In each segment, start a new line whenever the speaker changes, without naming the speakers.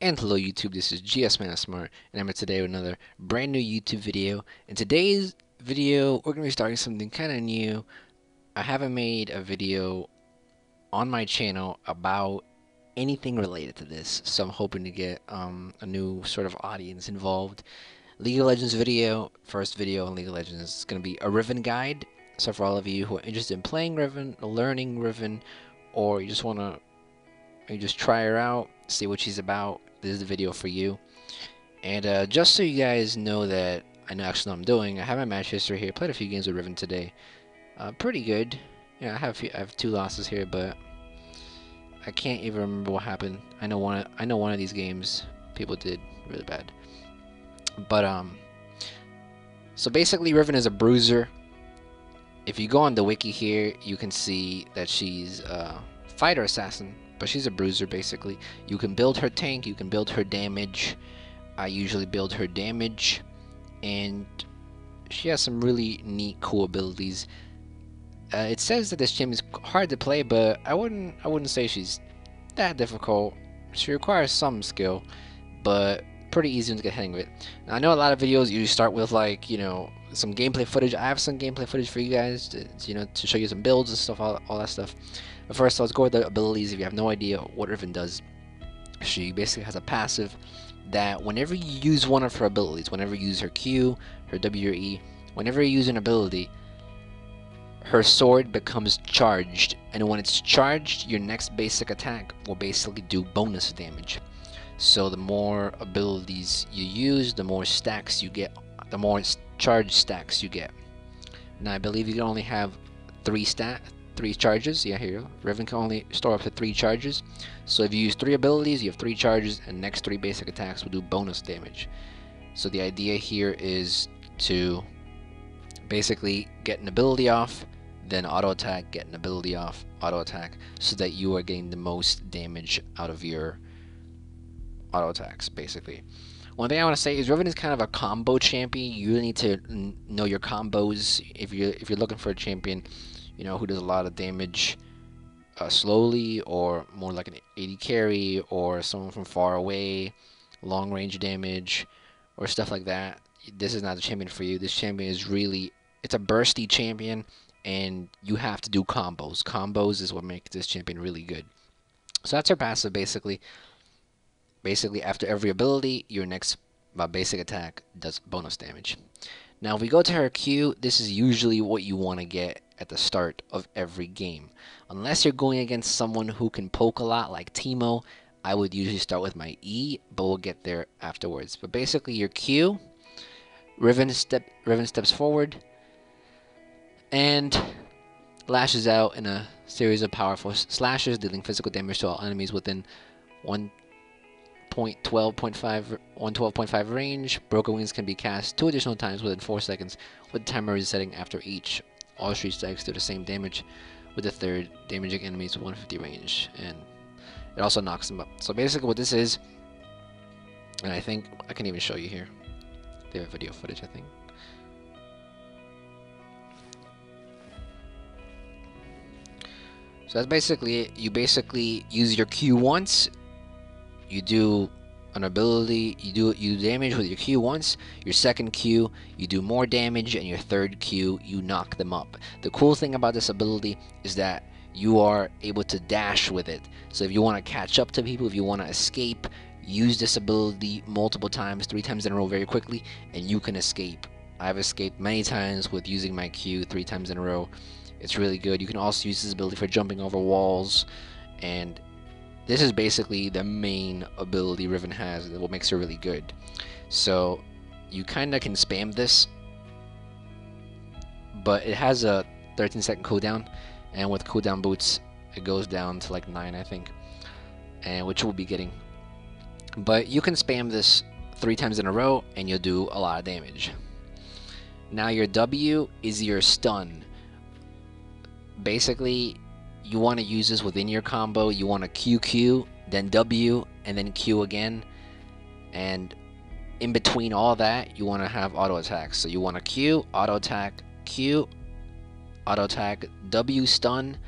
And hello YouTube, this is GS Smart, and I'm here today with another brand new YouTube video. In today's video, we're going to be starting something kind of new. I haven't made a video on my channel about anything related to this, so I'm hoping to get a new sort of audience involved. League of Legends video, first video on League of Legends, is going to be a Riven guide. So for all of you who are interested in playing Riven, learning Riven, or you just want to try her out, see what she's about, this is the video for you. And just so you guys know that I know actually what I'm doing, I have my match history here. Played a few games with Riven today. Pretty good. Yeah, I have 2 losses here, but I can't even remember what happened. I know one of these games people did really bad. But so basically Riven is a bruiser. If you go on the wiki here, you can see that she's a fighter assassin, but she's a bruiser basically. You can build her tank, you can build her damage. I usually build her damage, and she has some really neat, cool abilities. It says that this champion is hard to play, but I wouldn't say she's that difficult. She requires some skill, but pretty easy to get the hang of it. Now, I know a lot of videos you start with, like, you know, some gameplay footage. I have some gameplay footage for you guys to show you some builds and stuff, all that stuff. But first, let's go with the abilities. If you have no idea what Riven does, she basically has a passive that whenever you use one of her abilities, whenever you use her Q, her W or E, whenever you use an ability, her sword becomes charged, and when it's charged, your next basic attack will basically do bonus damage. So the more abilities you use, the more stacks you get, the more charge stacks you get. Now I believe you can only have 3 charges. Yeah, here you go. Riven can only store up to 3 charges. So if you use 3 abilities, you have 3 charges, and next 3 basic attacks will do bonus damage. So the idea here is to basically get an ability off, then auto attack, get an ability off, auto attack, so that you are getting the most damage out of your auto attacks, basically. One thing I want to say is Riven is kind of a combo champion. You really need to know your combos if you're looking for a champion, you know, who does a lot of damage slowly, or more like an 80 carry, or someone from far away, long range damage, or stuff like that. This is not the champion for you. This champion is really, it's a bursty champion, and you have to do combos. Combos is what makes this champion really good. So that's her passive, basically. Basically, after every ability, your next basic attack does bonus damage. Now, if we go to her Q, this is usually what you want to get at the start of every game. Unless you're going against someone who can poke a lot, like Teemo, I would usually start with my E, but we'll get there afterwards. But basically, your Q, Riven steps forward and lashes out in a series of powerful slashes, dealing physical damage to all enemies within 112.5 range. Broken Wings can be cast 2 additional times within 4 seconds, with the timer resetting after each. All 3 strikes do the same damage, with the 3rd damaging enemies 150 range, and it also knocks them up. So basically what this is, and I think I can even show you here. They have video footage, I think. So that's basically it. You basically use your Q once, you do an ability, you do damage with your Q once, your second Q, you do more damage, and your 3rd Q, you knock them up. The cool thing about this ability is that you are able to dash with it. So if you want to catch up to people, if you want to escape, use this ability multiple times, 3 times in a row very quickly, and you can escape. I've escaped many times with using my Q 3 times in a row. It's really good. You can also use this ability for jumping over walls, and this is basically the main ability Riven has, what makes her really good. So you kind of can spam this, but it has a 13-second cooldown, and with cooldown boots it goes down to like 9, I think, and which we'll be getting. But you can spam this 3 times in a row and you'll do a lot of damage. Now your W is your stun. Basically, you want to use this within your combo. You want to QQ, then W, and then Q again. And in between all that, you want to have auto attacks. So you want to Q, auto attack, Q, auto attack, W stun,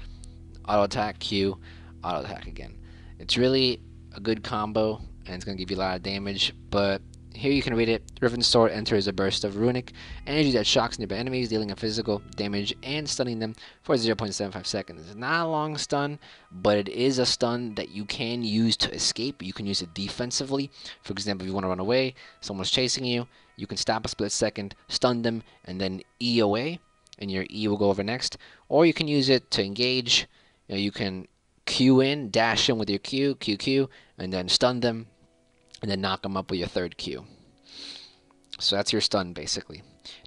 auto attack, Q, auto attack again. It's really a good combo. and it's going to give you a lot of damage, but here you can read it. Riven's sword enters a burst of runic energy that shocks nearby enemies, dealing a physical damage and stunning them for 0.75 seconds. It's not a long stun, but it is a stun that you can use to escape. You can use it defensively. For example, if you want to run away, someone's chasing you, you can stop a split second, stun them, and then E away, and your E will go over next. Or you can use it to engage. You can Q in, dash in with your Q, and then stun them, and then knock them up with your third Q. So that's your stun, basically.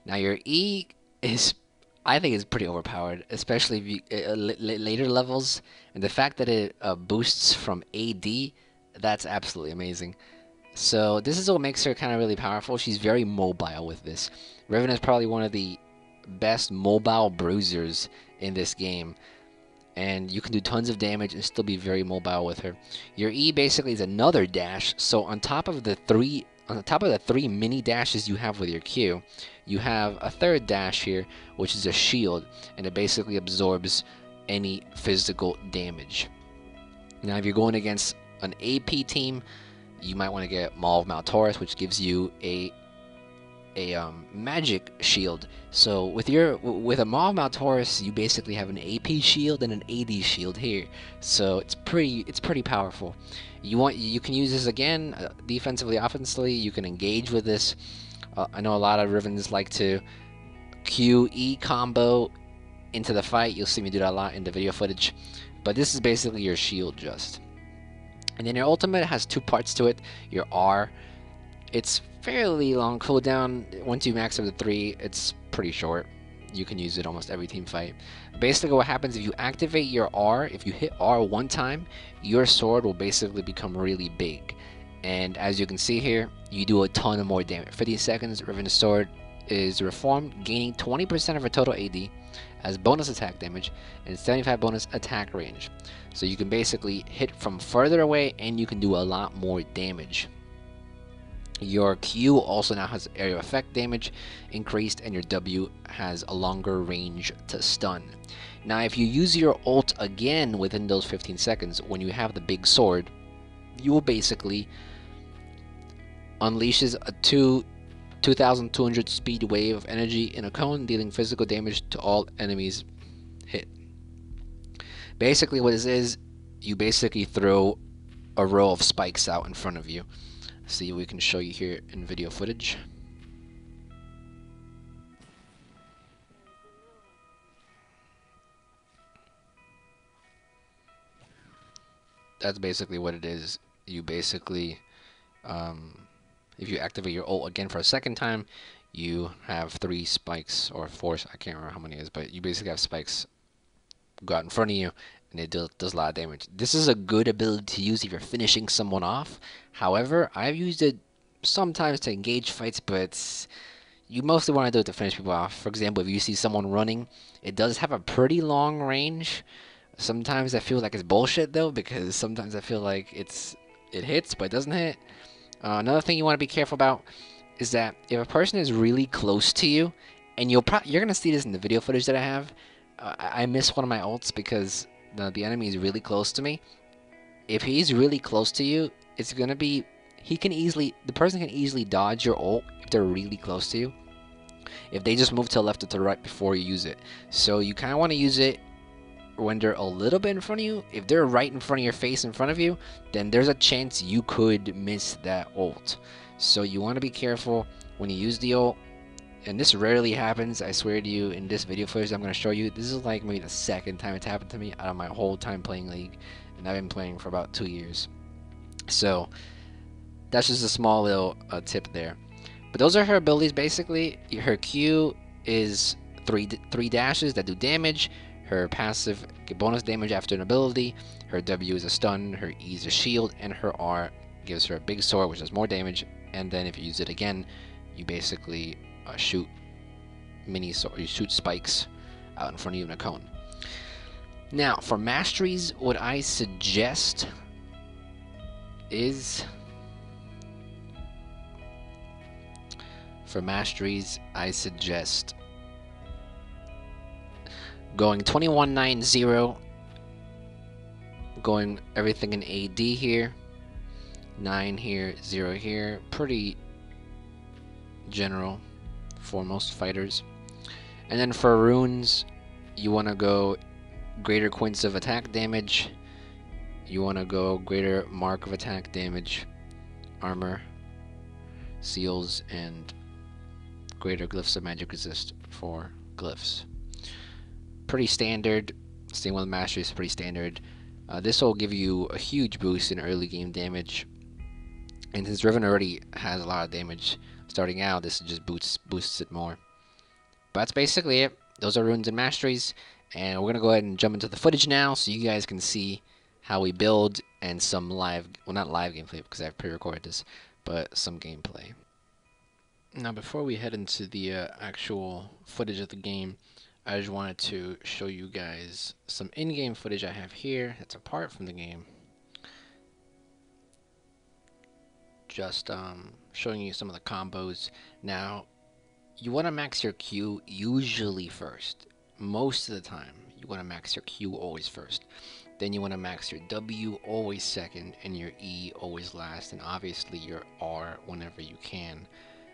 Now your E is, I think, is pretty overpowered, especially if you, later levels, and the fact that it boosts from AD, that's absolutely amazing. So this is what makes her kind of really powerful. She's very mobile with this. Riven is probably one of the best mobile bruisers in this game, and you can do tons of damage and still be very mobile with her. Your E basically is another dash, so on top of the three mini dashes you have with your Q, you have a third dash here, which is a shield, and it basically absorbs any physical damage. Now if you're going against an AP team, you might want to get Maul of Maltaurus, which gives you a magic shield. So with a Maul of Maltaurus, you basically have an AP shield and an AD shield here. So it's pretty powerful. You can use this again defensively, offensively. You can engage with this. I know a lot of Rivens like to QE combo into the fight. You'll see me do that a lot in the video footage. But this is basically your shield just. And then your ultimate has two parts to it. Your R, it's fairly long cooldown. Once you max up to 3, it's pretty short. You can use it almost every team fight. Basically what happens if you activate your R, if you hit R one time, your sword will basically become really big. And as you can see here, you do a ton of more damage. 50 seconds, Ravenous sword is reformed, gaining 20% of her total AD as bonus attack damage and 75 bonus attack range. So you can basically hit from further away and you can do a lot more damage. Your Q also now has area effect damage increased, and your W has a longer range to stun. Now if you use your ult again within those 15 seconds, when you have the big sword, you will basically unleashes a 2,200 speed wave of energy in a cone, dealing physical damage to all enemies hit. Basically what this is, you basically throw a row of spikes out in front of you. See, we can show you here in video footage. That's basically what it is. You basically, if you activate your ult again for a second time, you have 3 spikes or 4. I can't remember how many it is, but you basically have spikes go out in front of you, and it does a lot of damage. This is a good ability to use if you're finishing someone off. However, I've used it sometimes to engage fights, but you mostly want to do it to finish people off. For example, if you see someone running, it does have a pretty long range. Sometimes I feel like it's bullshit though, because sometimes I feel like it hits but it doesn't hit. Another thing you want to be careful about is that if a person is really close to you, and you're gonna see this in the video footage that I have. I miss one of my ults because the enemy is really close to me. If he's really close to you, it's gonna be the person can easily dodge your ult if they're really close to you, if they just move to the left or to the right before you use it. So you kind of want to use it when they're a little bit in front of you. If they're right in front of your face in front of you, then there's a chance you could miss that ult. So you want to be careful when you use the ult. And this rarely happens, I swear to you. In this video footage I'm going to show you, this is like maybe the second time it's happened to me out of my whole time playing League, and I've been playing for about 2 years. So that's just a small little tip there. But those are her abilities basically. Her Q is three dashes that do damage. Her passive bonus damage after an ability. Her W is a stun. Her E is a shield, and her R gives her a big sword, which does more damage. And then if you use it again, you basically shoot you shoot spikes out in front of you in a cone. Now for masteries, what I suggest is, going 2190, going everything in AD here, 9 here, 0 here. Pretty general for most fighters. And then for runes, you want to go greater points of attack damage. You want to go greater mark of attack damage, armor, seals, and greater glyphs of magic resist for glyphs. Pretty standard. Same with Masteries, pretty standard. This will give you a huge boost in early game damage. And since Riven already has a lot of damage starting out, this just boosts it more. But that's basically it. Those are runes and masteries. And we're going to go ahead and jump into the footage now so you guys can see how we build and some live, well, not live gameplay because I've pre-recorded this, but some gameplay. Now before we head into the actual footage of the game, I just wanted to show you guys some in-game footage I have here that's apart from the game. Just showing you some of the combos. Now, you want to max your Q usually first. Most of the time, you want to max your Q always first. Then you want to max your W always second, and your E always last, and obviously your R whenever you can,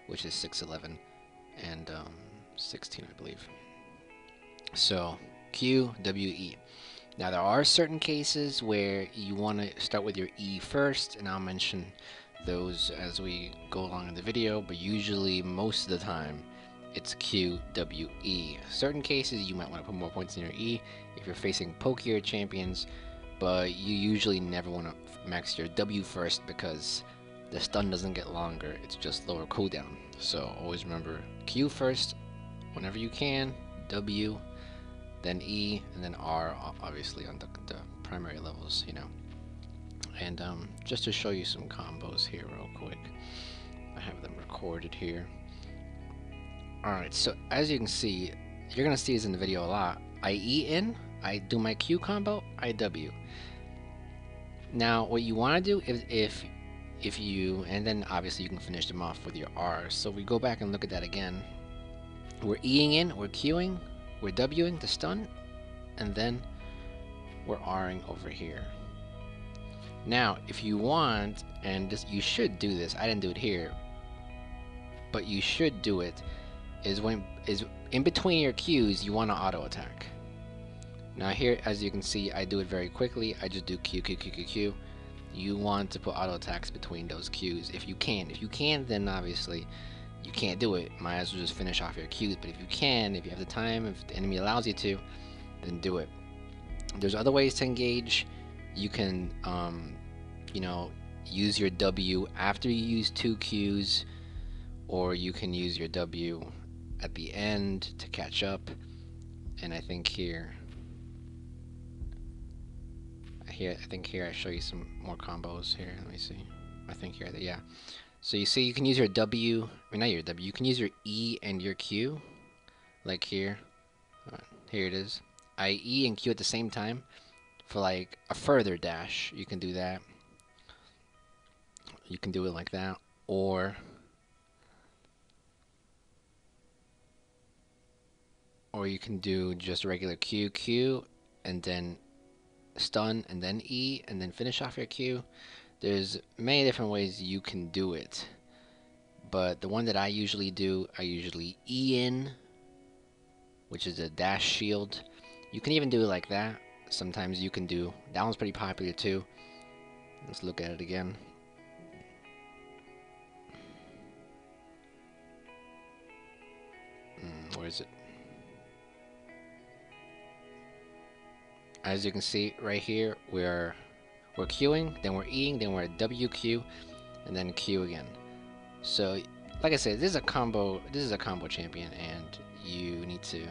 which is 611 and 16, I believe. So Q, W, E. Now there are certain cases where you want to start with your E first, and I'll mention those as we go along in the video, but usually most of the time it's Q, W, E. Certain cases you might want to put more points in your E if you're facing pokier champions, but you usually never want to max your W first because the stun doesn't get longer, it's just lower cooldown. So always remember Q first whenever you can, W, then E, and then R, obviously on the primary levels, you know. And just to show you some combos here real quick, I have them recorded here. Alright, so as you can see, you're gonna see this in the video a lot. I E in, I do my Q combo, I W. Now what you want to do is if you, and then obviously you can finish them off with your R. So we go back and look at that again. We're Eing in, we're Qing, we're Wing to stun, and then we're Ring over here. Now, if you want, and this, you should do this, I didn't do it here, but you should do it, is in between your Qs, you want to auto attack. Now here, as you can see, I do it very quickly, I just do Q, Q, Q, Q, Q. You want to put auto attacks between those Qs, if you can. If you can, then obviously you can't do it, might as well just finish off your Qs, but if you can, if you have the time, if the enemy allows you to, then do it. There's other ways to engage. You can, you know, use your W after you use 2 Qs, or you can use your W at the end to catch up. And I think here I show you some more combos here. Let me see. I think here, yeah. So you see, you can use your W, I mean not your W, you can use your E and your Q, like here. Here it is. I E and Q at the same time for like a further dash. You can do that. You can do it like that, or you can do just regular Q, Q, and then stun, and then E, and then finish off your Q. There's many different ways you can do it, but the one that I usually do, I usually E in, which is a dash shield. You can even do it like that. Sometimes you can do, that one's pretty popular too. Let's look at it again. Where is it? As you can see right here, we're Qing, then we're Eing, then we're at WQ, and then Q again. So, like I said, this is a combo champion, and you need to,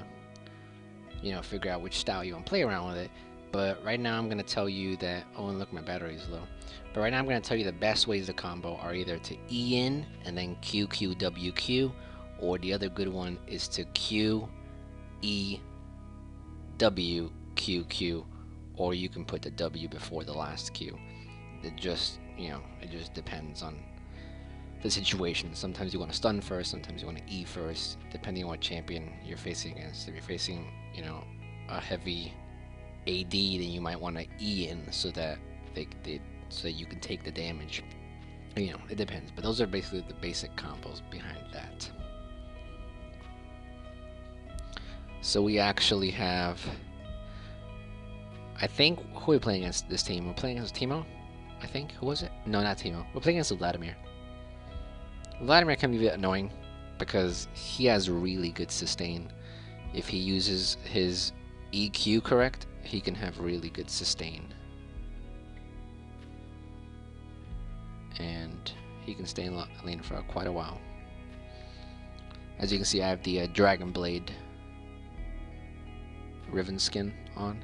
you know, figure out which style you want to play around with it. But right now I'm going to tell you that, oh, and look, my battery is low. But right now I'm going to tell you the best ways to combo are either to E in, and then Q, Q, W, Q, or the other good one is to Q, E, W, Q, Q, or you can put the W before the last Q. It just, you know, it just depends on the situation. Sometimes you want to stun first, sometimes you want to E first, depending on what champion you're facing against. If you're facing, you know, a heavy AD, then you might want to E in so that so that you can take the damage. You know, it depends, but those are basically the basic combos behind that. So we actually have, I think, who are we playing against this team? We're playing against Teemo, I think. Who was it? No, not Teemo. We're playing against Vladimir. Vladimir can be a bit annoying because he has really good sustain. If he uses his EQ correct, he can have really good sustain. And he can stay in lane for quite a while. As you can see, I have the Ghostblade Riven skin on.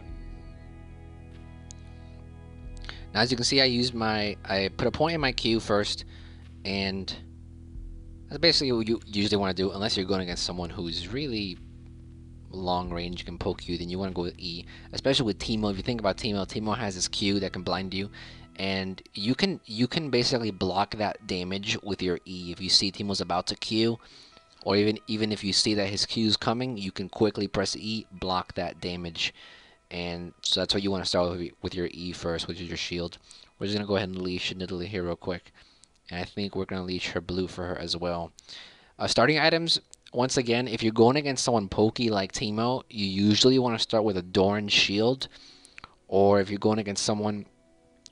Now, as you can see, I put a point in my Q first, and that's basically what you usually want to do, unless you're going against someone who's really long range, can poke you. Then you want to go with E, especially with Teemo. If you think about Teemo, Teemo has his Q that can blind you, and you can basically block that damage with your E. If you see Teemo's about to Q, or even if you see that his Q is coming, you can quickly press E, block that damage. And so that's what you want to start with your E first, which is your shield. We're just gonna go ahead and leash Nidalee here real quick, and I think we're gonna leash her blue for her as well. Starting items. Once again, if you're going against someone pokey like Teemo, you usually want to start with a Doran's shield, or if you're going against someone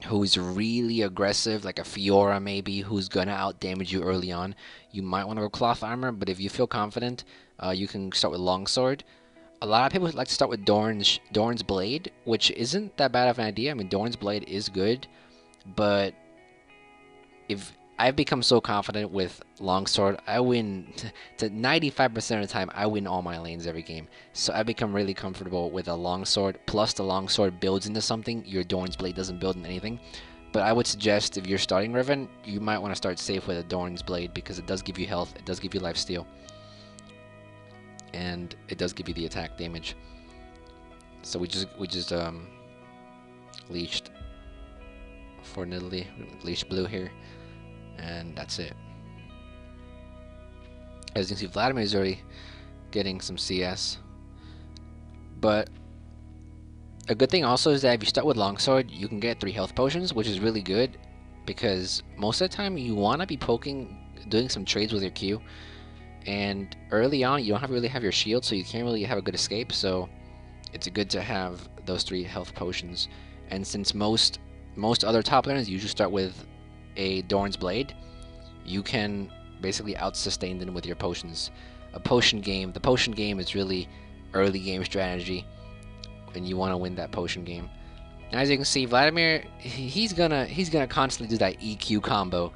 who's really aggressive, like a Fiora maybe, who's gonna out damage you early on, you might want to go cloth armor. But if you feel confident, you can start with longsword. A lot of people like to start with Doran's blade, which isn't that bad of an idea. I mean, Doran's blade is good, but if I've become so confident with longsword, I win to 95% of the time. I win all my lanes every game. So I've become really comfortable with a longsword. Plus, the longsword builds into something. Your Doran's blade doesn't build into anything. But I would suggest if you're starting Riven, you might want to start safe with a Doran's blade because it does give you health. It does give you lifesteal, and it does give you the attack damage. So we just leashed for Nidalee. Leash blue here. And that's it. As you can see, Vladimir is already getting some CS. But a good thing also is that if you start with longsword, you can get 3 health potions, which is really good, because most of the time you want to be doing some trades with your Q. And early on, you don't really have your shield, so you can't really have a good escape. So it's good to have those 3 health potions. And since most other top laners usually start with a Doran's blade, you can basically out-sustain them with your potions. The potion game is really early game strategy, and you want to win that potion game. And as you can see, Vladimir, he's gonna constantly do that EQ combo,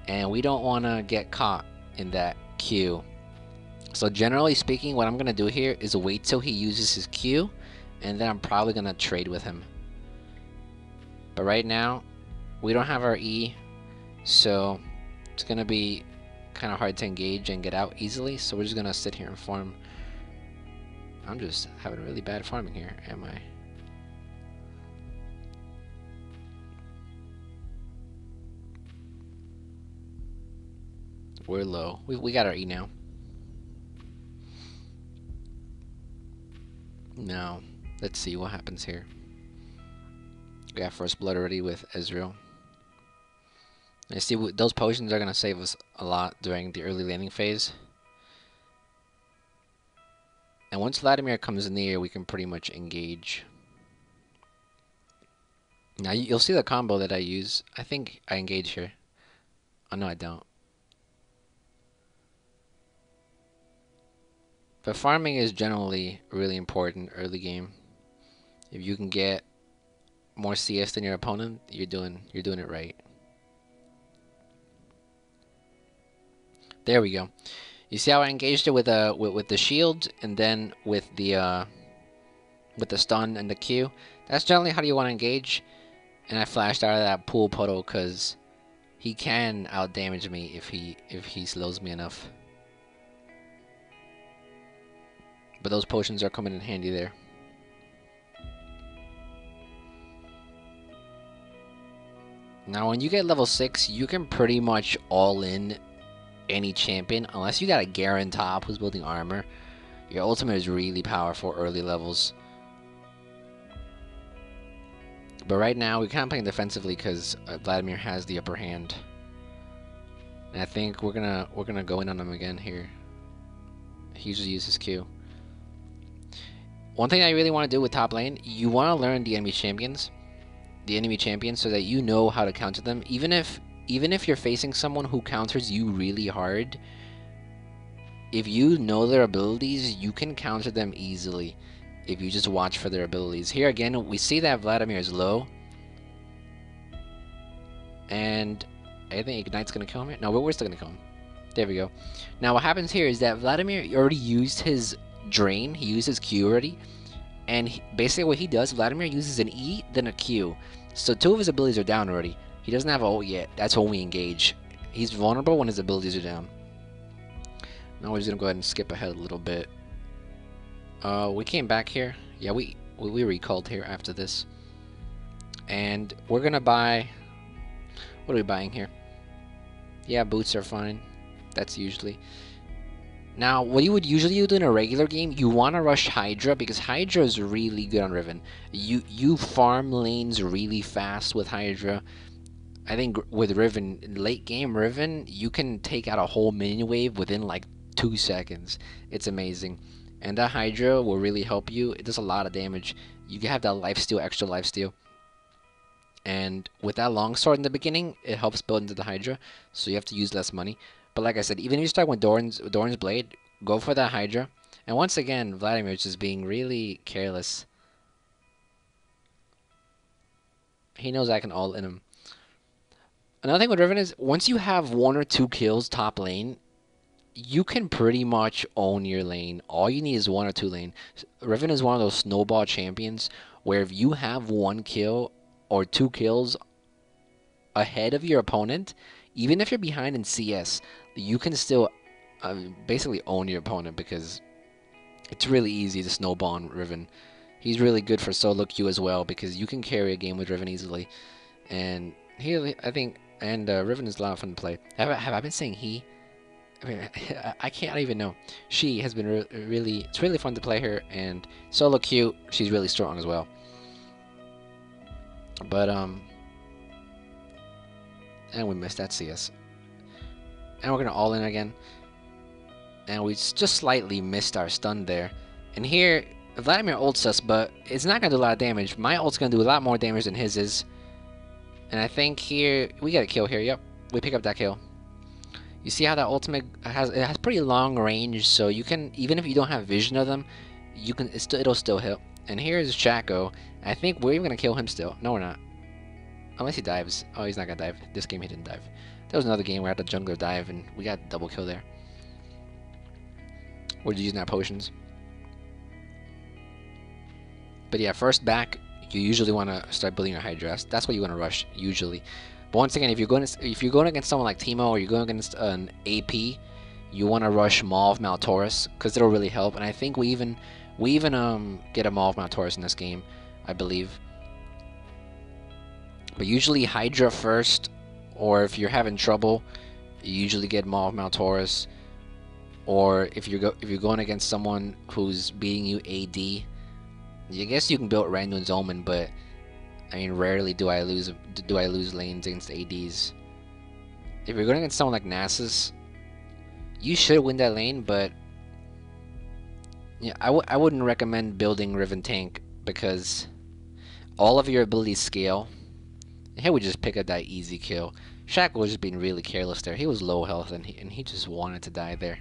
and we don't want to get caught in that Q. So generally speaking, what I'm gonna do here is wait till he uses his Q, and then I'm probably gonna trade with him. But right now, we don't have our E, so it's gonna be kind of hard to engage and get out easily. So we're just gonna sit here and farm. I'm just having really bad farming here, am I? We're low. We got our E now. Now, let's see what happens here. We got first blood already with Ezreal. And you see, those potions are going to save us a lot during the early laning phase. And once Vladimir comes near, we can pretty much engage. Now, you'll see the combo that I use. I think I engage here. Oh, no, I don't. But farming is generally really important early game. If you can get more CS than your opponent, you're doing it right. There we go. You see how I engaged it with the shield, and then with the stun and the Q. That's generally how you want to engage. And I flashed out of that pool puddle because he can out damage me if he slows me enough. But those potions are coming in handy there. Now, when you get level 6, you can pretty much all in any champion, unless you got a Garen top who's building armor. Your ultimate is really powerful early levels. But right now, we're kind of playing defensively because Vladimir has the upper hand. And I think we're gonna go in on him again here. He usually uses Q. One thing I really want to do with top lane, you want to learn the enemy champions. So that you know how to counter them. Even if you're facing someone who counters you really hard, if you know their abilities, you can counter them easily if you just watch for their abilities. Here again, we see that Vladimir is low. And I think Ignite's going to kill him here. No, we're still going to kill him. There we go. Now what happens here is that Vladimir already used his drain. He used his Q already. And basically what he does, Vladimir uses an E, then a Q. So 2 of his abilities are down already. He doesn't have a ult yet. That's when we engage. He's vulnerable when his abilities are down. Now we're just going to go ahead and skip ahead a little bit. We came back here. Yeah, we recalled here after this. And we're going to buy... What are we buying here? Yeah, boots are fine. That's usually... Now, what you would usually do in a regular game, you want to rush Hydra, because Hydra is really good on Riven. You farm lanes really fast with Hydra. I think with Riven, late game Riven, you can take out a whole minion wave within like 2 seconds. It's amazing. And that Hydra will really help you. It does a lot of damage. You can have that lifesteal, extra lifesteal. And with that longsword in the beginning, it helps build into the Hydra, so you have to use less money. But like I said, even if you start with Doran's Blade, go for that Hydra. And once again, Vladimir is just being really careless. He knows I can ult in him. Another thing with Riven is, once you have 1 or 2 kills top lane, you can pretty much own your lane. All you need is 1 or 2 lane. Riven is one of those snowball champions, where if you have 1 kill or 2 kills ahead of your opponent, even if you're behind in CS, you can still basically own your opponent, because it's really easy to snowball on Riven. He's really good for solo queue as well, because you can carry a game with Riven easily. And Riven is a lot of fun to play. Have I been saying he? I mean, I can't even know. She has been really, it's really fun to play her, and solo queue, she's really strong as well. But and we missed that CS. And we're gonna all in again. And we just slightly missed our stun there. And here, Vladimir ults us, but it's not gonna do a lot of damage. My ult's gonna do a lot more damage than his is. And I think here, we got a kill here, yep. We pick up that kill. You see how that ultimate has pretty long range, so you can, even if you don't have vision of them, you can it'll still hit. And here's Shaco. I think we're even gonna kill him still. No, we're not. Unless he dives. Oh, he's not gonna dive. This game he didn't dive. There was another game where I had the jungler dive and we got double kill there. We're just using our potions. But yeah, first back, you usually want to start building your Hydra. That's what you want to rush usually. But once again, if you're going against someone like Teemo, or you're going against an AP, you want to rush Maw of Maltaurus, because it'll really help. And I think we even get a Maw of Maltaurus in this game, I believe. But usually Hydra first, or if you're having trouble, you usually get Maw of Maltaurus. Or if you're going against someone who's beating you AD, I guess you can build Randuin's Omen, but I mean, rarely do I lose lanes against ADs. If you're going against someone like Nasus, you should win that lane, but yeah, I wouldn't recommend building Riven tank, because all of your abilities scale. Here we just pick up that easy kill. Shaq was just being really careless there. He was low health, and he just wanted to die there.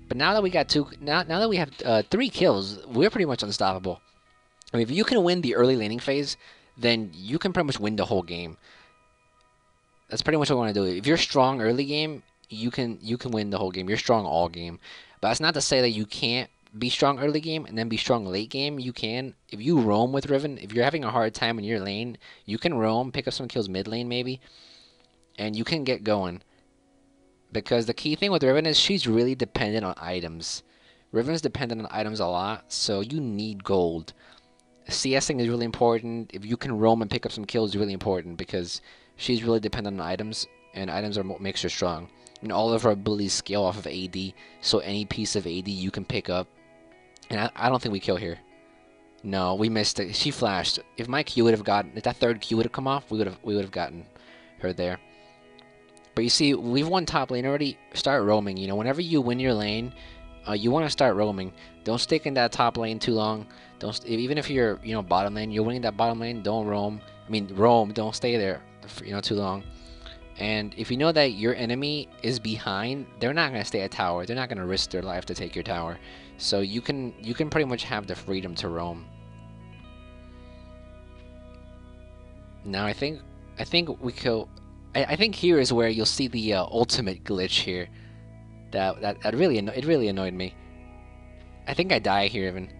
But now that we got now that we have 3 kills, we're pretty much unstoppable. I mean, if you can win the early laning phase, then you can pretty much win the whole game. That's pretty much what we want to do. If you're strong early game, you can win the whole game. You're strong all game. But that's not to say that you can't be strong early game and then be strong late game. You can. If you roam with Riven, if you're having a hard time in your lane, you can roam, pick up some kills mid lane maybe, and you can get going. Because the key thing with Riven is she's really dependent on items. Riven is dependent on items a lot, so you need gold. CSing is really important. If you can roam and pick up some kills is really important, because she's really dependent on items, and items are what makes her strong. And all of her abilities scale off of AD, so any piece of AD you can pick up. And I don't think we kill here. No, we missed it. She flashed. If my Q would have gotten, if that third Q would have come off, we would have gotten her there. But you see, we've won top lane already. Start roaming. You know, whenever you win your lane, you want to start roaming. Don't stick in that top lane too long. Don't even if you're bottom lane, you're winning that bottom lane. Don't roam. I mean roam. Don't stay there for, too long. And if you know that your enemy is behind, they're not gonna stay at tower. They're not gonna risk their life to take your tower. So you can pretty much have the freedom to roam. Now I think we kill. I think here is where you'll see the ultimate glitch here. That really annoyed me. I think I die here even.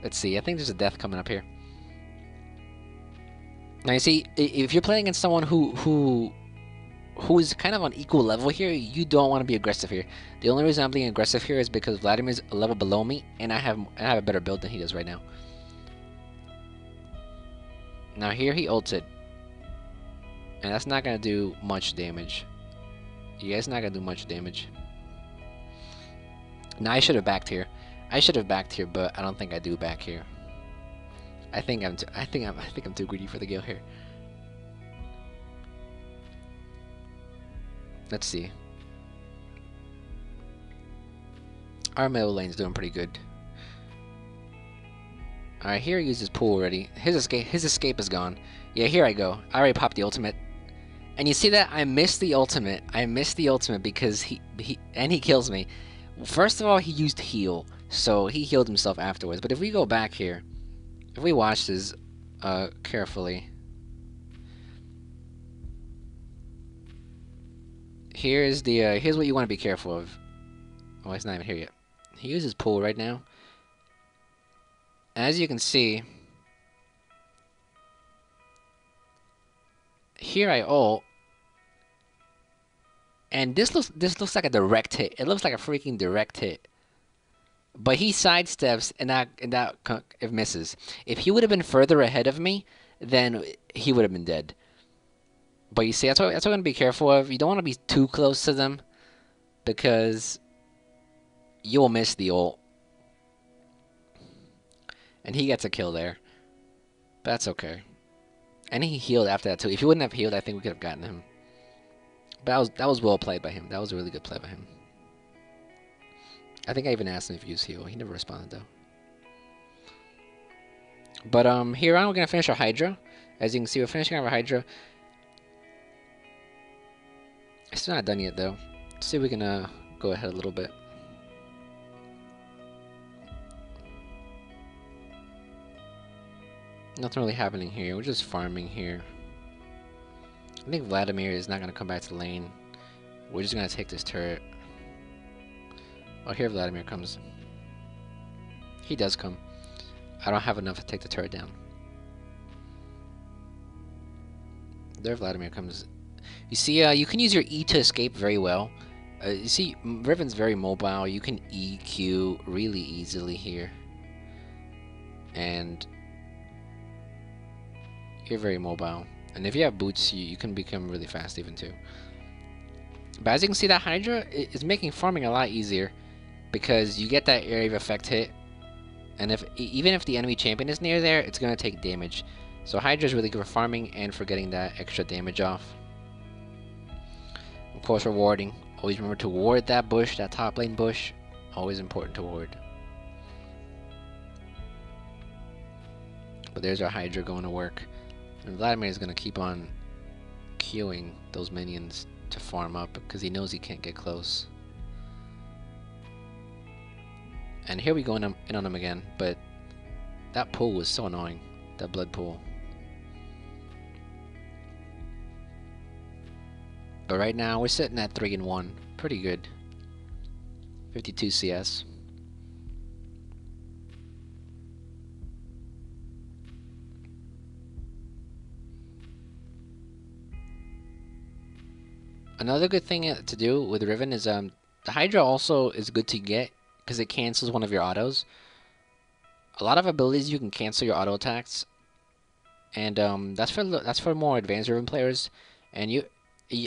Let's see. I think there's a death coming up here. Now you see, if you're playing against someone who is kind of on equal level here, you don't want to be aggressive here. The only reason I'm being aggressive here is because Vladimir's a level below me, and I have a better build than he does right now. Now here he ulted, and that's not gonna do much damage. Yeah, it's not gonna do much damage. Now I should have backed here. But I don't think I do back here. I think I'm too greedy for the kill here. Let's see. Our middle lane's doing pretty good. Alright, here he uses pool already. His escape is gone. Yeah, here I go. I already popped the ultimate. And you see that I missed the ultimate. Because he kills me. First of all, he used heal, so he healed himself afterwards. But if we go back here, if we watch this carefully, here's what you want to be careful of. Oh, it's not even here yet. He uses pool right now. As you can see, here I ult, and this looks like a direct hit. It looks like a freaking direct hit. But he sidesteps and it misses. If he would have been further ahead of me, then he would have been dead. But you see, that's what I'm gonna be careful of. You don't want to be too close to them, because you'll miss the ult. And he gets a kill there. But that's okay. And he healed after that too. If he wouldn't have healed, I think we could have gotten him. But that was well played by him. That was a really good play by him. I think I even asked him if he used heal. He never responded though. But here on we're gonna finish our Hydra. As you can see, we're finishing our Hydra. It's not done yet though. Let's see if we can go ahead a little bit. Nothing really happening here. We're just farming here. I think Vladimir is not gonna come back to the lane. We're just gonna take this turret. Oh, here Vladimir comes. He does come. I don't have enough to take the turret down. There Vladimir comes. You see, you can use your E to escape very well. You see, Riven's very mobile. You can EQ really easily here. And you're very mobile. And if you have boots, you can become really fast even too. But as you can see, that Hydra is making farming a lot easier, because you get that area of effect hit, and even if the enemy champion is near there, it's going to take damage. So Hydra is really good for farming and for getting that extra damage off. Of course, rewarding. Always remember to ward that bush, that top lane bush. Always important to ward. But there's our Hydra going to work. And Vladimir is going to keep on queuing those minions to farm up, because he knows he can't get close. And here we go in on him again, but that pool was so annoying. That blood pool. But right now we're sitting at 3-1. Pretty good. 52 CS. Another good thing to do with Riven is the Hydra also is good to get, because it cancels one of your autos. A lot of abilities you can cancel your auto attacks, and that's for more advanced Riven players. And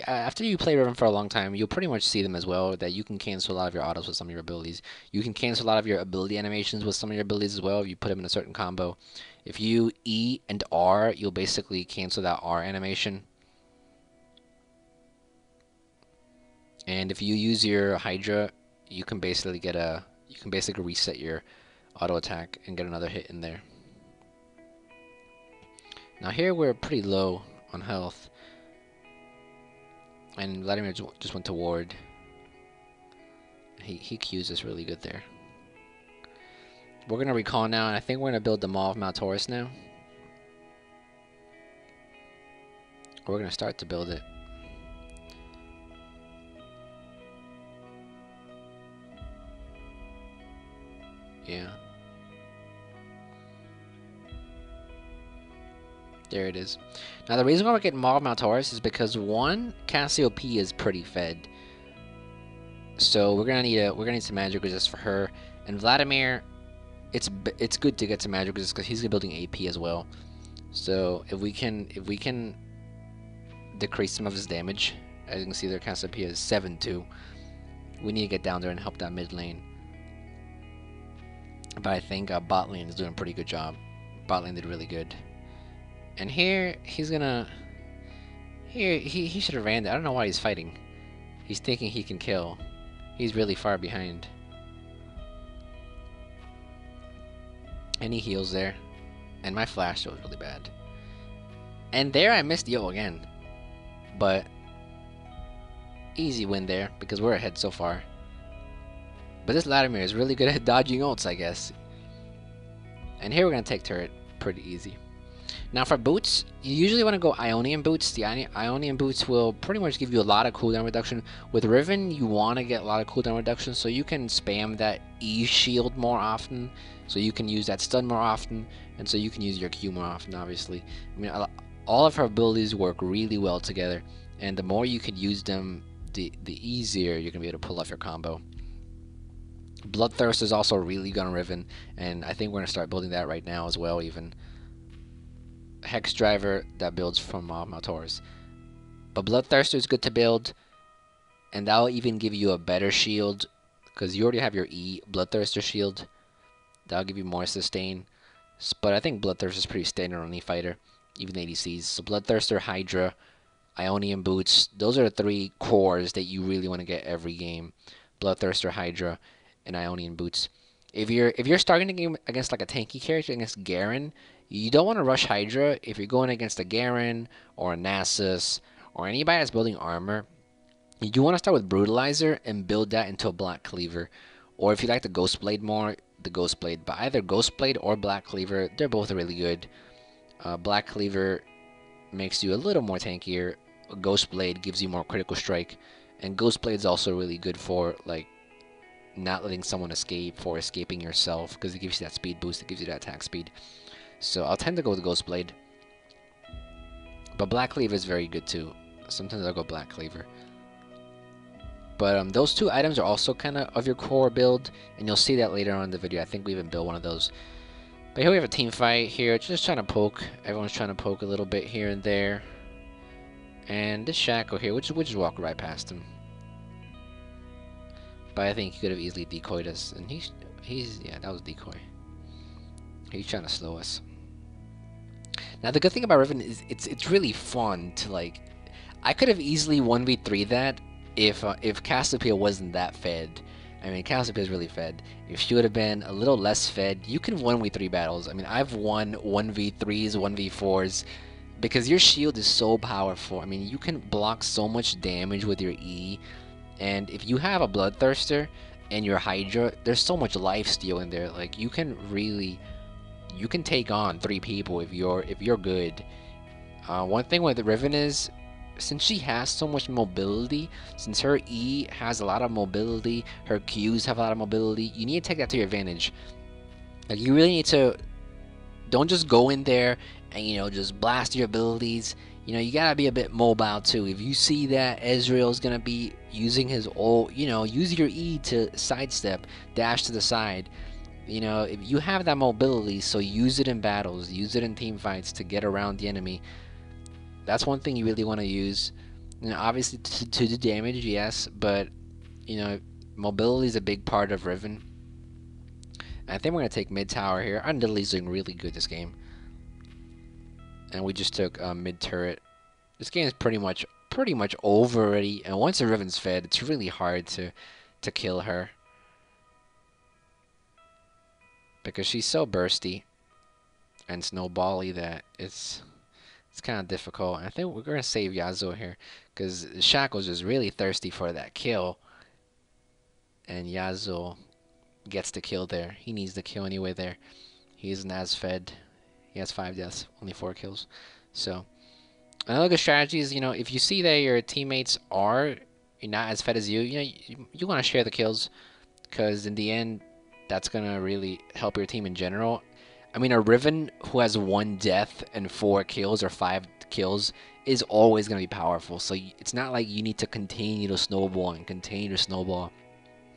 after you play Riven for a long time, you'll pretty much see them as well, that you can cancel a lot of your autos with some of your abilities. You can cancel a lot of your ability animations with some of your abilities as well if you put them in a certain combo. If you E and R, you'll basically cancel that R animation. And if you use your Hydra, you can basically reset your auto attack and get another hit in there. Now here we're pretty low on health, and Vladimir just went to ward. He Qs us really good there. We're gonna recall now, and I think we're gonna build the Maw of Maltaurus now. We're gonna start to build it. Yeah. There it is. Now the reason why we're getting Maw of Maltaurus is because one, Cassiopeia is pretty fed. So we're gonna need some magic resist for her. And Vladimir, it's good to get some magic resist because he's building AP as well. So if we can decrease some of his damage, as you can see there, Cassiopeia is 7-2. We need to get down there and help that mid lane. But I think bot lane is doing a pretty good job. Bot lane did really good. And here he's gonna. Here he should have ran. I don't know why he's fighting. He's thinking he can kill. He's really far behind. And he heals there. And my flash was really bad. And there I missed Yo again. But easy win there because we're ahead so far. But this Vladimir is really good at dodging ults, I guess. And here we're gonna take turret pretty easy. Now for boots, you usually want to go Ionian boots. The Ionian boots will pretty much give you a lot of cooldown reduction. With Riven, you want to get a lot of cooldown reduction so you can spam that E shield more often. So you can use that stun more often. And so you can use your Q more often, obviously. I mean, all of her abilities work really well together. And the more you can use them, the easier you're going to be able to pull off your combo. Bloodthirster is also really good on Riven. And I think we're going to start building that right now as well, even. Hex driver that builds from Maltaurus. But Bloodthirster is good to build, and that'll even give you a better shield because you already have your E Bloodthirster shield. That'll give you more sustain. But I think Bloodthirster is pretty standard on any fighter, even ADCs. So Bloodthirster, Hydra, Ionian boots. Those are the three cores that you really want to get every game. Bloodthirster, Hydra, and Ionian boots. If you're starting the game against like a tanky character against Garen, you don't want to rush Hydra. If you're going against a Garen or a Nasus or anybody that's building armor, you want to start with Brutalizer and build that into a Black Cleaver. Or if you like the Ghostblade more, the Ghostblade. But either Ghostblade or Black Cleaver, they're both really good. Black Cleaver makes you a little more tankier. Ghostblade gives you more critical strike. And Ghostblade is also really good for like not letting someone escape or escaping yourself because it gives you that speed boost, it gives you that attack speed. So I'll tend to go with Ghostblade. But Black Cleaver is very good too. Sometimes I'll go Black Cleaver. But those two items are also kind of your core build, and you'll see that later on in the video. I think we even built one of those. But here we have a team fight here, just trying to poke. Everyone's trying to poke a little bit here and there. And this Shackle here, we'll just walk right past him. But I think he could have easily decoyed us, and yeah, that was decoy. He's trying to slow us. Now the good thing about Riven is it's really fun to like. I could have easily 1v3 that if Cassiopeia wasn't that fed. I mean, Cassiopeia is really fed. If she would have been a little less fed, you can 1v3 battles. I mean, I've won 1v3s, 1v4s because your shield is so powerful. I mean, you can block so much damage with your E, and if you have a Bloodthirster and your Hydra, there's so much lifesteal in there. Like you can take on 3 people if you're good. One thing with Riven is, since she has so much mobility, since her E has a lot of mobility, her Qs have a lot of mobility, you need to take that to your advantage. Like you really need to, don't just go in there and just blast your abilities. You gotta be a bit mobile too. If you see that Ezreal's gonna be using his ult, use your E to sidestep, dash to the side. If you have that mobility, so use it in battles, use it in team fights to get around the enemy. That's one thing you really want to use. Obviously to do damage, yes, but mobility is a big part of Riven. I think we're gonna take mid tower here. Untitled doing really good this game, and we just took mid turret. This game is pretty much pretty much over already. And once the Riven's fed, it's really hard to kill her because she's so bursty and snowbally that it's kind of difficult. And I think we're gonna save Yasuo here because Shackle's just really thirsty for that kill, and Yasuo gets the kill there. He needs the kill anyway there. He isn't as fed. He has 5 deaths, only 4 kills. So another good strategy is, you know, if you see that your teammates are not as fed as you, you know, you want to share the kills, because in the end, that's gonna really help your team in general. I mean, a Riven who has 1 death and 4 kills or 5 kills is always gonna be powerful. So it's not like you need to continue to snowball and continue to snowball.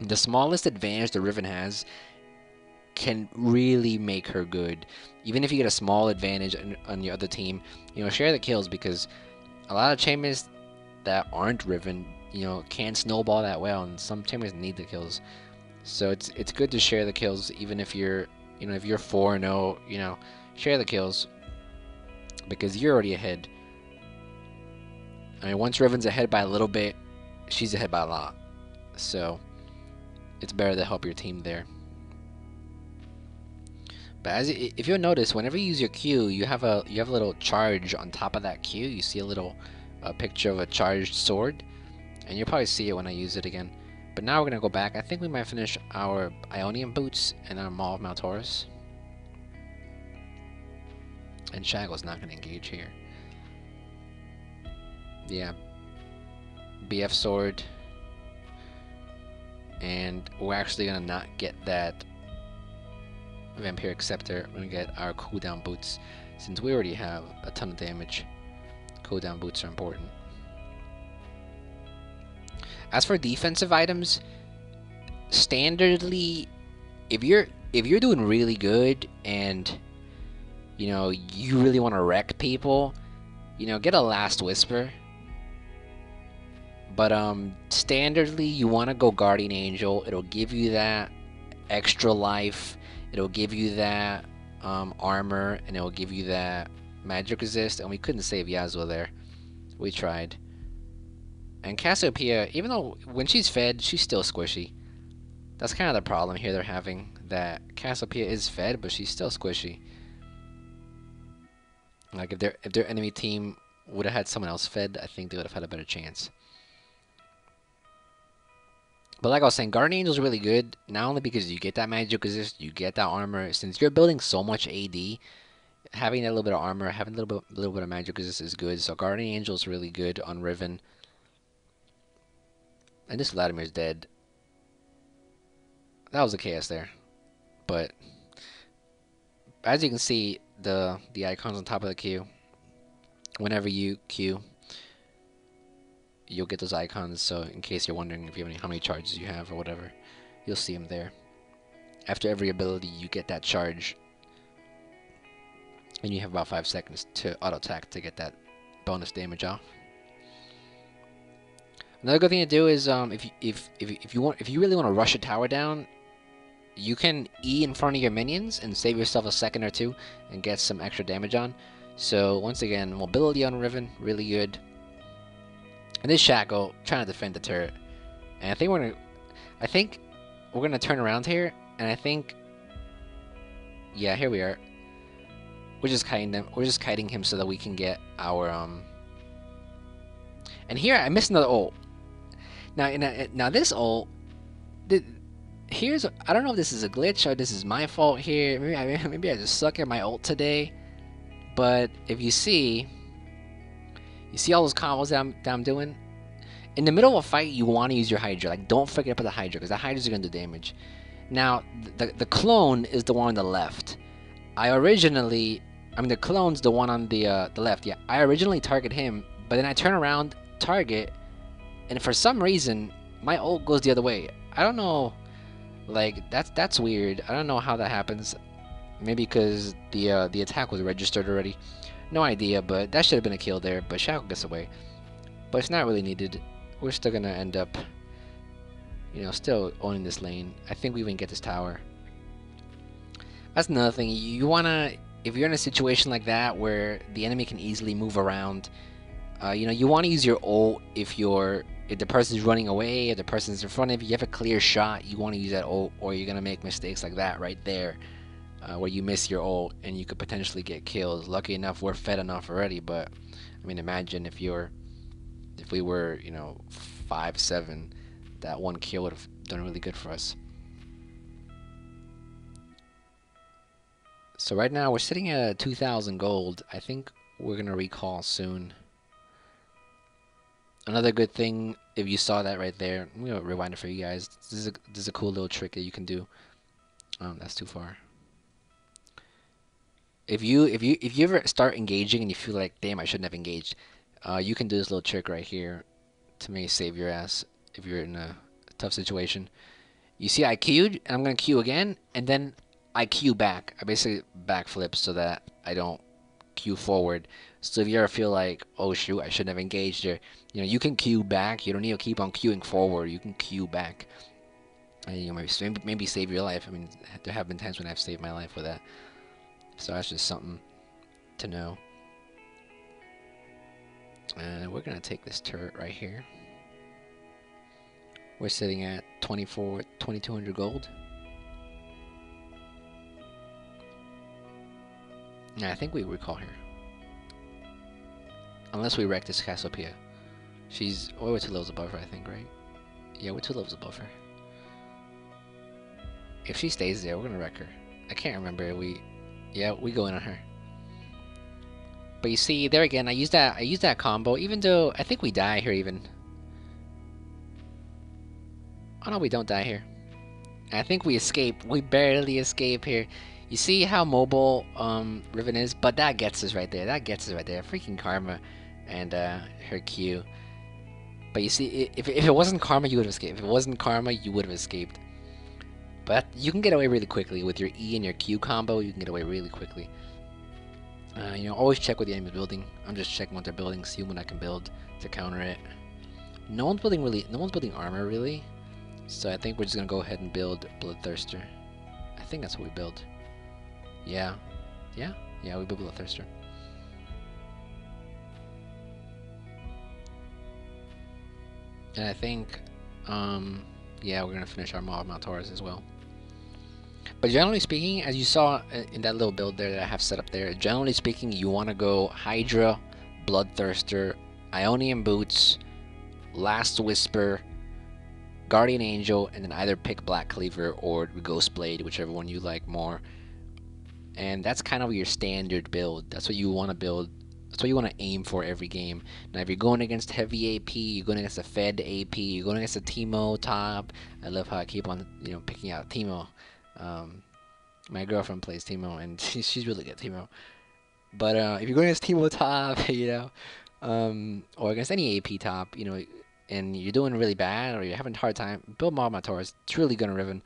The smallest advantage the Riven has can really make her good. Even if you get a small advantage on your other team, you know, share the kills, because a lot of champions that aren't Riven, you know, can't snowball that well, and some champions need the kills. So it's good to share the kills, even if you're, you know, if you're 4-0, you know, share the kills, because you're already ahead. I mean, once Riven's ahead by a little bit, she's ahead by a lot. So it's better to help your team there. But if you'll notice, whenever you use your Q, you have a little charge on top of that Q. You see a little picture of a charged sword, and you'll probably see it when I use it again. But now we're gonna go back. I think we might finish our Ionian boots and our Maw of Maltaurus. And Shackle's not gonna engage here. Yeah. BF sword. And we're actually gonna not get that Vampiric Scepter. We're gonna get our cooldown boots, since we already have a ton of damage. Cooldown boots are important. As for defensive items, standardly, if you're doing really good and, you know, you really want to wreck people, you know, get a Last Whisper. But standardly, you want to go Guardian Angel. It'll give you that extra life. It'll give you that armor, and it'll give you that magic resist. And we couldn't save Yasuo there. We tried. And Cassiopeia, even though when she's fed, she's still squishy. That's kind of the problem here they're having, that Cassiopeia is fed, but she's still squishy. Like, if their enemy team would have had someone else fed, I think they would have had a better chance. But like I was saying, Guardian Angel is really good, not only because you get that magic resist, you get that armor. Since you're building so much AD, having that little bit of armor, having a little bit of magic resist is good. So Guardian Angel is really good on Riven. And this Vladimir's dead. That was a chaos there. But as you can see, the icons on top of the Q, whenever you Q, you'll get those icons. So in case you're wondering if you have how many charges you have or whatever, you'll see them there. After every ability, you get that charge, and you have about 5 seconds to auto attack to get that bonus damage off. Another good thing to do is if you really want to rush a tower down, you can E in front of your minions and save yourself a second or two and get some extra damage on. So once again, mobility on Riven, really good. And this Shackle trying to defend the turret, and I think we're gonna turn around here, and I think, yeah, here we are. We're just kiting them. We're just kiting him so that we can get our And here I missed another ult. Now this ult, I don't know if this is a glitch or this is my fault here. Maybe I just suck at my ult today. But if you see all those combos that I'm doing? In the middle of a fight, you want to use your Hydra. Like, don't forget about the Hydra, because the Hydras are going to do damage. Now, the clone is the one on the left. The clone's the one on the left. Yeah, I originally target him, but then I turn around, target, and for some reason, my ult goes the other way. I don't know. Like, that's weird. I don't know how that happens. Maybe because the attack was registered already. No idea, but that should have been a kill there. But Shackle gets away. But it's not really needed. We're still gonna end up, you know, still owning this lane. I think we even get this tower. That's another thing. You wanna, if you're in a situation like that where the enemy can easily move around, You know, you want to use your ult if the person's running away, if the person's in front of you, you have a clear shot, you want to use that ult, or you're gonna make mistakes like that right there, where you miss your ult and you could potentially get killed. Lucky enough, we're fed enough already, but I mean, imagine if we were, you know, 5-7, that one kill would have done really good for us. So right now we're sitting at 2,000 gold. I think we're gonna recall soon. Another good thing, if you saw that right there, I'm gonna rewind it for you guys. This is a cool little trick that you can do. That's too far. If you ever start engaging and you feel like, damn, I shouldn't have engaged, you can do this little trick right here to maybe save your ass if you're in a tough situation. You see, I queued, and I'm gonna queue again, and then I queue back. I basically backflip so that I don't queue forward. So if you ever feel like, oh shoot, I shouldn't have engaged there, you know, you can queue back. You don't need to keep on queuing forward. You can queue back, and you know, maybe save your life. I mean, there have been times when I've saved my life with that. So that's just something to know. And we're gonna take this turret right here. We're sitting at 2,200 gold. Yeah, I think we recall here. Unless we wreck this Cassiopeia. We're 2 levels above her, I think, right? Yeah, we're 2 levels above her. If she stays there, we're gonna wreck her. I can't remember. Yeah, we go in on her. But you see, there again, I used that combo, even though I think we die here even. Oh no, we don't die here. I think we escape. We barely escape here. You see how mobile Riven is? But that gets us right there. That gets us right there. Freaking Karma and her Q. But you see, if it wasn't Karma, you would have escaped. If it wasn't Karma, you would have escaped. But you can get away really quickly with your E and your Q combo. You can get away really quickly. You know, always check what the enemy's building. I'm just checking what they're building, see what I can build to counter it. No one's building armor really. So I think we're just gonna go ahead and build Bloodthirster. I think that's what we build. Yeah, we build Bloodthirster. And I think, yeah, we're gonna finish our Mount Taurus as well. But generally speaking, as you saw in that little build there that I have set up there, generally speaking, you want to go Hydra, Bloodthirster, Ionian Boots, Last Whisper, Guardian Angel, and then either pick Black Cleaver or Ghostblade, whichever one you like more. And that's kind of your standard build. That's what you want to build. That's what you want to aim for every game. Now, if you're going against heavy AP, you're going against a Fed AP, you're going against a Teemo top. I love how I keep on, you know, picking out Teemo. My girlfriend plays Teemo, and she's really good at Teemo. But if you're going against Teemo top, you know, or against any AP top, you know, and you're doing really bad or you're having a hard time, build Mount Taurus. It's really gonna Riven.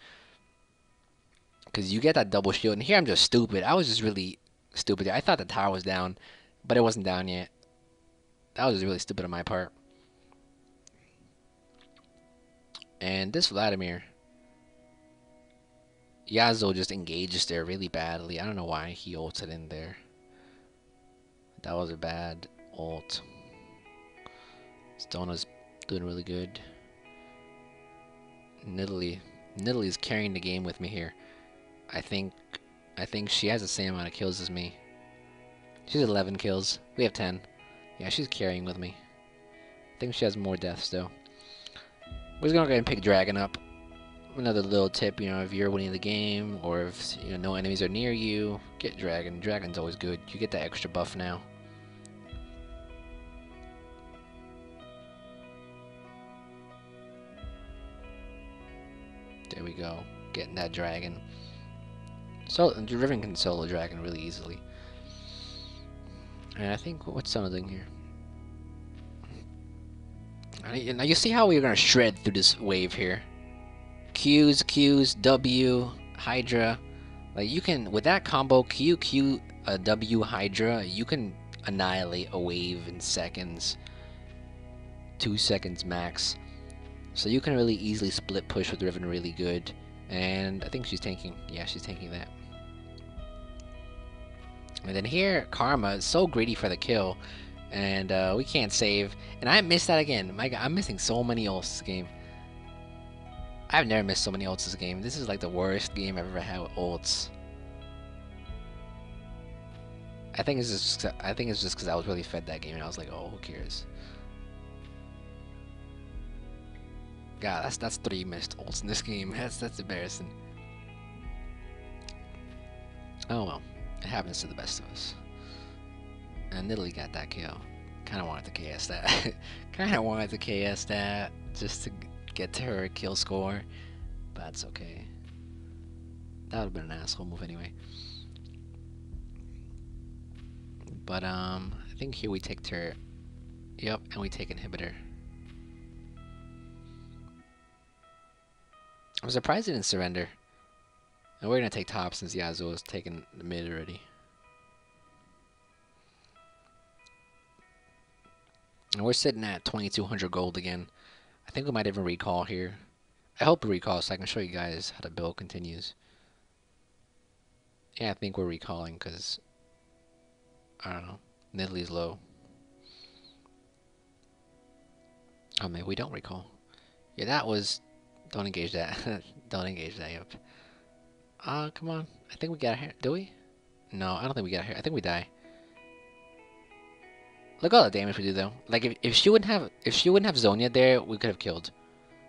Because you get that double shield. And here I'm just stupid. I was just really stupid. I thought the tower was down, but it wasn't down yet. That was just really stupid on my part. And this Vladimir, Yasuo just engages there really badly. I don't know why he ulted in there. That was a bad ult. Stona's doing really good. Nidalee is carrying the game with me here. I think she has the same amount of kills as me. She's 11 kills. We have 10. Yeah, she's carrying with me. I think she has more deaths though. We're just gonna go ahead and pick Dragon up. Another little tip, you know, if you're winning the game or if you know no enemies are near you, get Dragon. Dragon's always good. You get that extra buff now. There we go. Getting that Dragon. So Riven can solo Dragon really easily. And I think what's something here? Now you see how we're gonna shred through this wave here. Qs, W, Hydra. Like you can with that combo Q, W, Hydra. You can annihilate a wave in seconds. 2 seconds max. So you can really easily split push with Riven really good. And I think she's tanking. Yeah, she's tanking that. And then here, Karma is so greedy for the kill. And we can't save. And I missed that again. My God, I'm missing so many ults this game. I've never missed so many ults this game. This is like the worst game I've ever had with ults. I think it's just because I was really fed that game and I was like, oh, who cares? God, that's 3 missed ults in this game. That's embarrassing. Oh well, it happens to the best of us. And Nidalee got that kill. Kind of wanted to KS that. Kind of wanted to KS that just to get to her kill score, but that's okay. That would have been an asshole move anyway. But I think here we take turret. Yep, and we take inhibitor. I'm surprised it didn't surrender. And we're gonna take top since Yasuo is taking the mid already. And we're sitting at 2200 gold again. I think we might even recall here. I hope we recall so I can show you guys how the build continues. Yeah, I think we're recalling because I don't know. Nidalee's low. Oh, maybe we don't recall. Yeah, that was... Don't engage that. Don't engage that, yep. Come on. I think we got her. Do we? No, I don't think we got her. I think we die. Look at all the damage we do, though. Like, if she wouldn't have Zhonya'd there, we could have killed.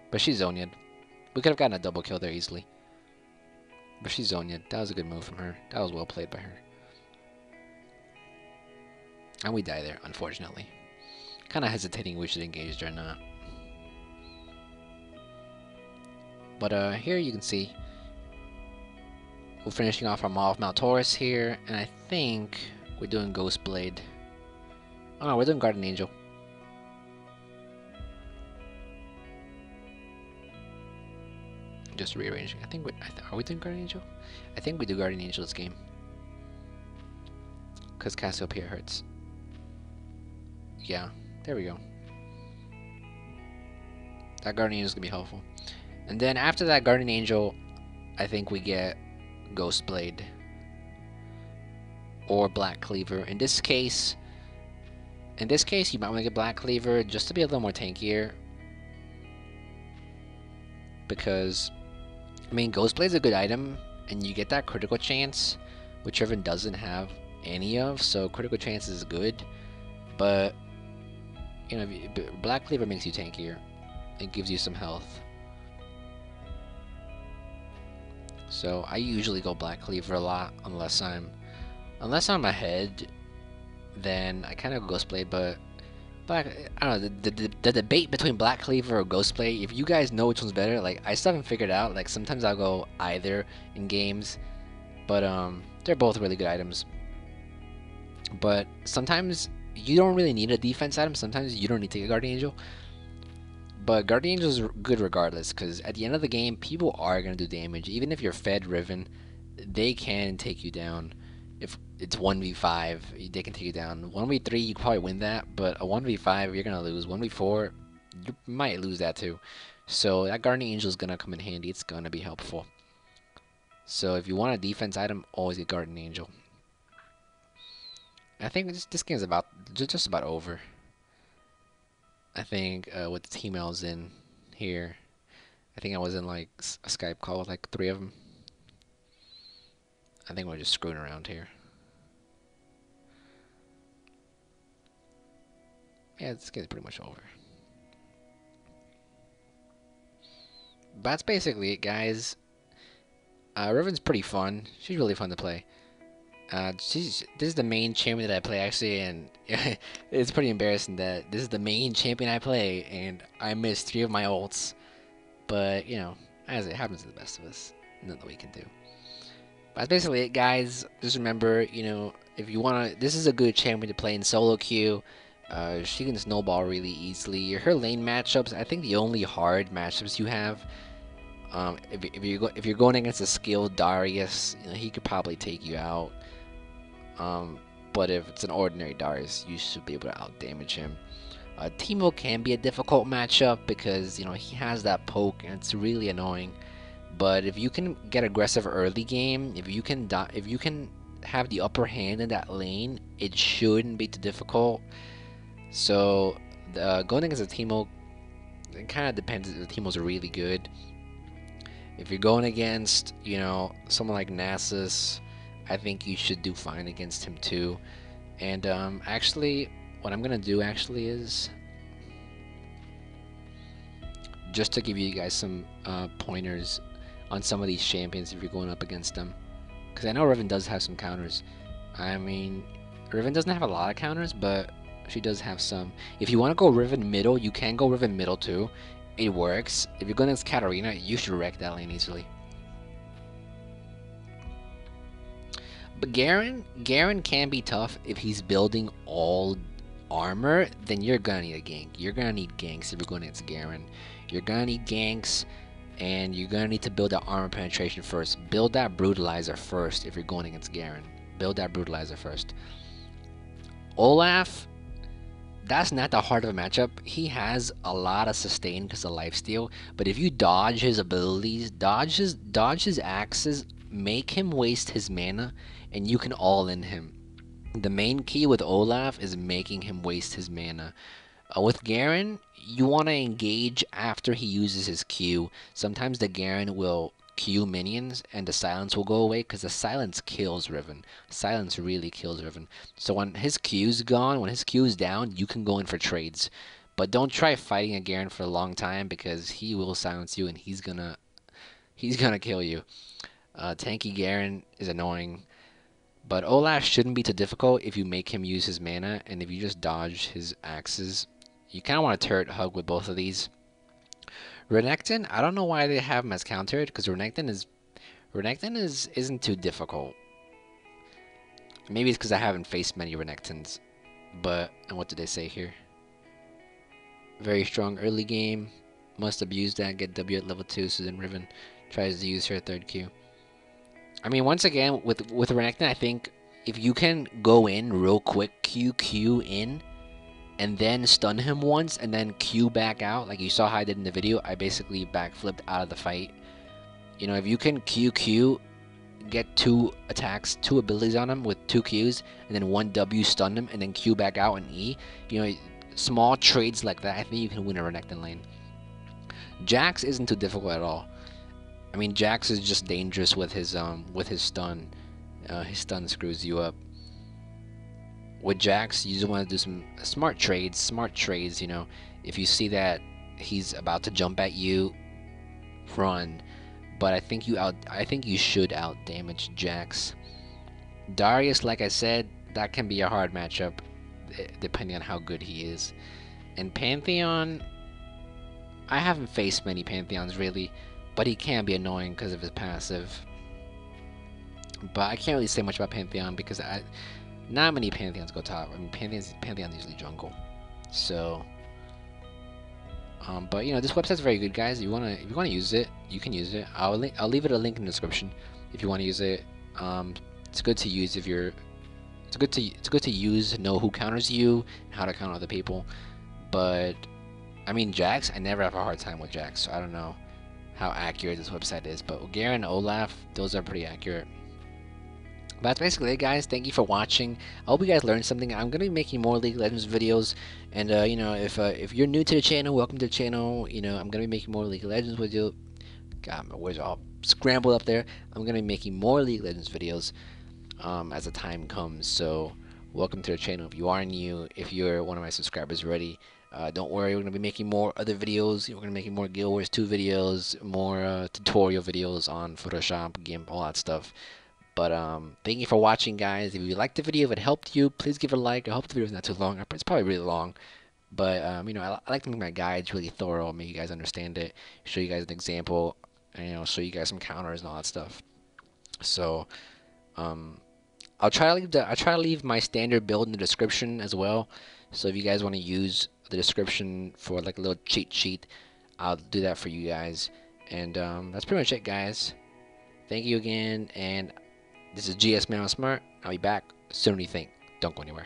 But she's Zhonya'd. We could have gotten a double kill there easily. But she's Zhonya'd. That was a good move from her. That was well played by her. And we die there, unfortunately. Kind of hesitating we should engage or not. But here you can see we're finishing off our Maw of Mount Taurus here, and I think we're doing Ghostblade. Oh no, we're doing Guardian Angel. Just rearranging. I think are we doing Guardian Angel? I think we do Guardian Angel this game. Because Cassiopeia hurts. Yeah, there we go. That Guardian Angel is going to be helpful. And then after that Guardian Angel, I think we get Ghostblade. Or Black Cleaver. In this case, you might want to get Black Cleaver just to be a little more tankier. Because, I mean, Ghostblade's a good item, and you get that critical chance, which Riven doesn't have any of, so critical chance is good. But, you know, Black Cleaver makes you tankier. It gives you some health. So, I usually go Black Cleaver a lot, unless I'm ahead. Then I kind of go Ghostblade, but I don't know, the debate between Black Cleaver or Ghostblade, if you guys know which one's better, like, I still haven't figured out. Like, sometimes I'll go either in games, but they're both really good items. But sometimes you don't really need a defense item, sometimes you don't need to get Guardian Angel. But Guardian Angel is good regardless, because at the end of the game, people are going to do damage. Even if you're fed Riven, they can take you down. If it's 1v5, they can take you down. 1v3, you can probably win that, but a 1v5, you're going to lose. 1v4, you might lose that too. So that Guardian Angel is going to come in handy. It's going to be helpful. So if you want a defense item, always get Guardian Angel. I think this game is just about over. I think with the team I was in here, I think I was in like a Skype call with like 3 of them. I think we're just screwing around here. Yeah, this game's pretty much over. But that's basically it, guys. Riven's pretty fun. She's really fun to play. This is the main champion that I play, actually, and it's pretty embarrassing that this is the main champion I play, and I missed 3 of my ults. But, you know, as it happens to the best of us, nothing we can do. But that's basically it, guys. Just remember, you know, if you want to, this is a good champion to play in solo queue. She can snowball really easily. Her lane matchups, I think the only hard matchups you have, if you're going against a skilled Darius, you know, he could probably take you out. But if it's an ordinary Darius, you should be able to outdamage him. Teemo can be a difficult matchup because, you know, he has that poke and it's really annoying. But if you can get aggressive early game, if you can have the upper hand in that lane, it shouldn't be too difficult. So going against a Teemo, it kind of depends if the Teemos are really good. If you're going against, you know, someone like Nasus, I think you should do fine against him too. And actually, what I'm gonna do actually is just to give you guys some pointers on some of these champions if you're going up against them, because I know Riven does have some counters. I mean, Riven doesn't have a lot of counters, but she does have some. If you want to go Riven middle, you can go Riven middle too. It works. If you're going against Katarina, you should wreck that lane easily. But Garen can be tough if he's building all armor. Then you're gonna need a gank. You're gonna need ganks if you're going against Garen. You're gonna need ganks, and you're gonna need to build that armor penetration first. Build that brutalizer first if you're going against Garen. Build that brutalizer first. Olaf, that's not that hard of a matchup. He has a lot of sustain because of lifesteal, but if you dodge his abilities, dodge his axes, make him waste his mana, and you can all in him. The main key with Olaf is making him waste his mana. With Garen, you want to engage after he uses his Q. Sometimes the Garen will Q minions and the silence will go away because the silence kills Riven. Silence really kills Riven. So when his Q's gone, when his Q's down, you can go in for trades. But don't try fighting a Garen for a long time because he will silence you and he's gonna kill you. Tanky Garen is annoying. But Olaf shouldn't be too difficult if you make him use his mana, and if you just dodge his axes. You kind of want to turret hug with both of these. Renekton, I don't know why they have him as countered, because Renekton isn't too difficult. Maybe it's because I haven't faced many Renektons. But, and what did they say here? Very strong early game. Must abuse that, get W at level 2, so then Riven tries to use her third Q. I mean, once again, with Renekton, I think if you can go in real quick, Q in, and then stun him once, and then Q back out, like you saw how I did in the video, I basically backflipped out of the fight. You know, if you can Q, get 2 attacks, 2 abilities on him with 2 Qs, and then 1 W stun him, and then Q back out and E, you know, small trades like that, I think you can win a Renekton lane. Jax isn't too difficult at all. I mean, Jax is just dangerous with his stun. His stun screws you up. With Jax, you just want to do some smart trades, you know. If you see that he's about to jump at you, run. But I think you should out damage Jax. Darius, like I said, that can be a hard matchup depending on how good he is. And Pantheon, I haven't faced many Pantheons really, but he can be annoying because of his passive. But I can't really say much about Pantheon because not many Pantheons go top. I mean, Pantheon's usually jungle. So, but you know, this website's very good, guys. If you wanna use it, you can use it. I'll leave it a link in the description if you want to use it. It's good to use if you're. It's good to use to know who counters you, how to counter other people. But I mean, Jax, I never have a hard time with Jax, so I don't know how accurate this website is. But Garen and Olaf, those are pretty accurate. But that's basically it, guys. Thank you for watching. I hope you guys learned something. I'm gonna be making more League of Legends videos, and you know, if you're new to the channel, welcome to the channel. You know, I'm gonna be making more League of Legends videos. God, my words are all scrambled up there. I'm gonna be making more League of Legends videos as the time comes. So, welcome to the channel. If you are new, if you're one of my subscribers already, don't worry. We're gonna be making more other videos. We're gonna be making more Guild Wars 2 videos, more tutorial videos on Photoshop, GIMP, all that stuff. But thank you for watching, guys. If you liked the video, if it helped you, please give it a like. I hope the video is not too long. It's probably really long, but you know, I like to make my guides really thorough, make you guys understand it, show you guys an example, and you know, show you guys some counters and all that stuff. So I'll try to leave my standard build in the description as well. So if you guys want to use the description for like a little cheat sheet, I'll do that for you guys. And that's pretty much it, guys. Thank you again, and this is GS Man Smart. I'll be back sooner than you think. Don't go anywhere.